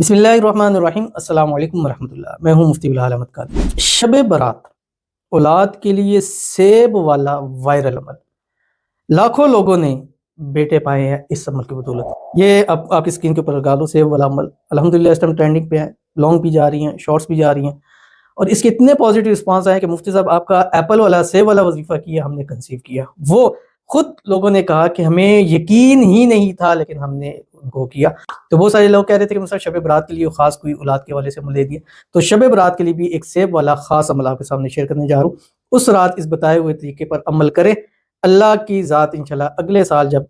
बिस्मिल्लाहिर्रहमानिर्रहीम। अस्सलाम वालेकुम वरहमतुल्लाह। मैं हूँ मुफ्ती बिलाल अहमद कादरी। शब बारात औलाद के लिए सेब वाला वायरल अमल, लाखों लोगों ने बेटे पाए हैं इस अमल की बदौलत। ये अब आपकी स्क्रीन के ऊपर लगा लो, सेब वाला अमल अल्हम्दुलिल्लाह इस टाइम ट्रेंडिंग पे है। लॉन्ग भी जा रही हैं, शॉर्ट्स भी जा रही हैं, और इसके इतने पॉजिटिव रिस्पांस आए कि मुफ्ती साहब आपका एप्पल वाला सेब वाला वजीफा किया, हमने कंसीव किया। वो खुद लोगों ने कहा कि हमें यकीन ही नहीं था, लेकिन हमने उनको किया। तो बहुत सारे लोग कह रहे थे कि शब बरात के लिए खास कोई औलाद के हवाले से अमल दे दिए। तो शब बरात के लिए भी एक सेब वाला खास अमल आपके सामने शेयर करने जा रहा हूँ। उस रात इस बताए हुए तरीके पर अमल करें, अल्लाह की ज़ात इंशाल्लाह अगले साल जब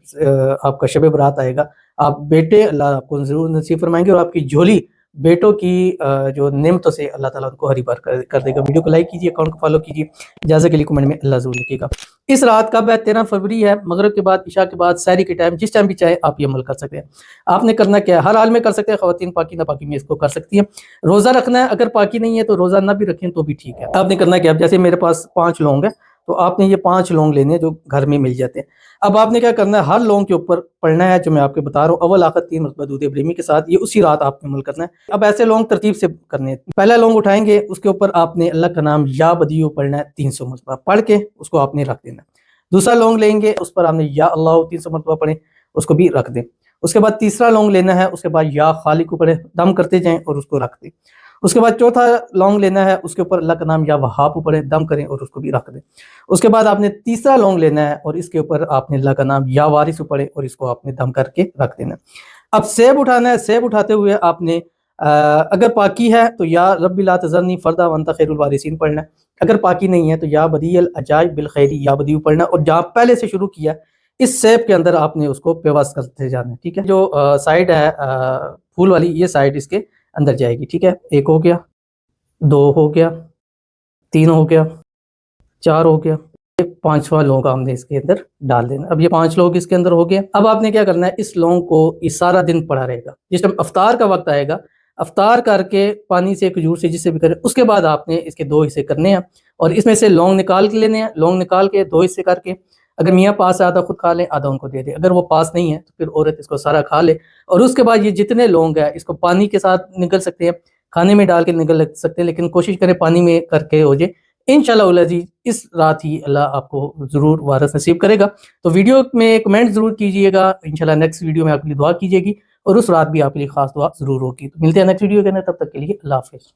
आपका शब बरात आएगा, आप बेटे अल्लाह आपको ज़रूर नसीब फरमाएंगे, और आपकी झोली बेटों की जो नेमतों से अल्लाह ताला उनको हरी भर कर देगा। वीडियो को लाइक कीजिए, अकाउंट को फॉलो कीजिए, इजाज़त के लिए कमेंट में अल्लाह ज़रूर लिखिएगा। इस रात कब है? 13 फरवरी है। मगरिब के बाद, इशा के बाद, सहरी के टाइम, जिस टाइम भी चाहे आप ये अमल कर सकते हैं। आपने करना क्या है? हर हाल में कर सकते हैं, ख़वातीन पाकी ना पाकी में इसको कर सकती हैं। रोज़ा रखना है, अगर पाकी नहीं है तो रोज़ा ना भी रखें तो भी ठीक है। आपने करना क्या है? जैसे मेरे पास 5 लौंग है, तो आपने ये 5 लौंग लेने हैं जो घर में मिल जाते हैं। अब आपने क्या करना है, हर लौंग के ऊपर पढ़ना है जो मैं आपको बता रहा हूँ, अव्वल आखिर 3 मरतबा दूध इब्राहिमी के साथ। ये उसी रात आपने अमल करना है। अब ऐसे लौंग तरतीब से करने हैं। पहला लौंग उठाएंगे, उसके ऊपर आपने अल्लाह का नाम या बदियू पढ़ना है 300 मरतबा, पढ़ के उसको आपने रख देना है। दूसरा लौंग लेंगे, उस पर आपने या अल्लाह 300 मरतबा पढ़े, उसको भी रख दें। उसके बाद तीसरा लौंग लेना है, उसके बाद या खालिक को पढ़े, दम करते जाएं और उसको रख दें। उसके बाद चौथा लौंग लेना है, उसके ऊपर अल्लाह का नाम या वहाब पढ़े, दम करें और उसको भी रख दें। उसके बाद आपने तीसरा लौंग लेना है, और इसके ऊपर आपने अल्लाह का नाम या वारिस पढ़े, और इसको आपने दम करके रख देना। अब सेब उठाना है। सेब उठाते हुए आपने अगर पाकी है तो या रब्बी ला तज़रनी फर्दा व अंता खैरुल वारिसीन पढ़ना है। अगर पाकी नहीं है तो या बदीअल अजाइब बिल खैरी या बदीउ पढ़ना, और जहाँ पहले से शुरू किया इस सेब के अंदर आपने उसको पेवस करते जाना है। ठीक है, जो साइड है फूल वाली, ये साइड इसके अंदर जाएगी। ठीक है, 1 हो गया, 2 हो गया, 3 हो गया, 4 हो गया, 5वां लौंग हमने इसके अंदर डाल देना। अब ये 5 लौंग इसके अंदर हो गए। अब आपने क्या करना है, इस लौंग को इस सारा दिन पड़ा रहेगा। जिस टाइम अफ्तार का वक्त आएगा, अफ्तार करके पानी से, खजूर से, जिससे भी करें, उसके बाद आपने इसके 2 हिस्से करने हैं, और इसमें से लौंग निकाल के लेने हैं। लौंग निकाल के 2 हिस्से करके, अगर मियाँ पास है आधा खुद खा लें, आधा उनको दे दे। अगर वो पास नहीं है तो फिर औरत इसको सारा खा ले। और उसके बाद ये जितने लौंग है, इसको पानी के साथ निगल सकते हैं, खाने में डाल के निगल सकते हैं, लेकिन कोशिश करें पानी में करके हो जाए। इंशाअल्लाह जी इस रात ही अल्लाह आपको ज़रूर वारिस नसीब करेगा। तो वीडियो में कमेंट ज़रूर कीजिएगा। इंशाअल्लाह नेक्स्ट वीडियो में आपके लिए दुआ कीजिएगी, और उस रात भी आपके लिए खास दुआ ज़रूर होगी। तो मिलते हैं नेक्स्ट वीडियो के अंदर, तब तक के लिए अल्लाह हाफ़िज़।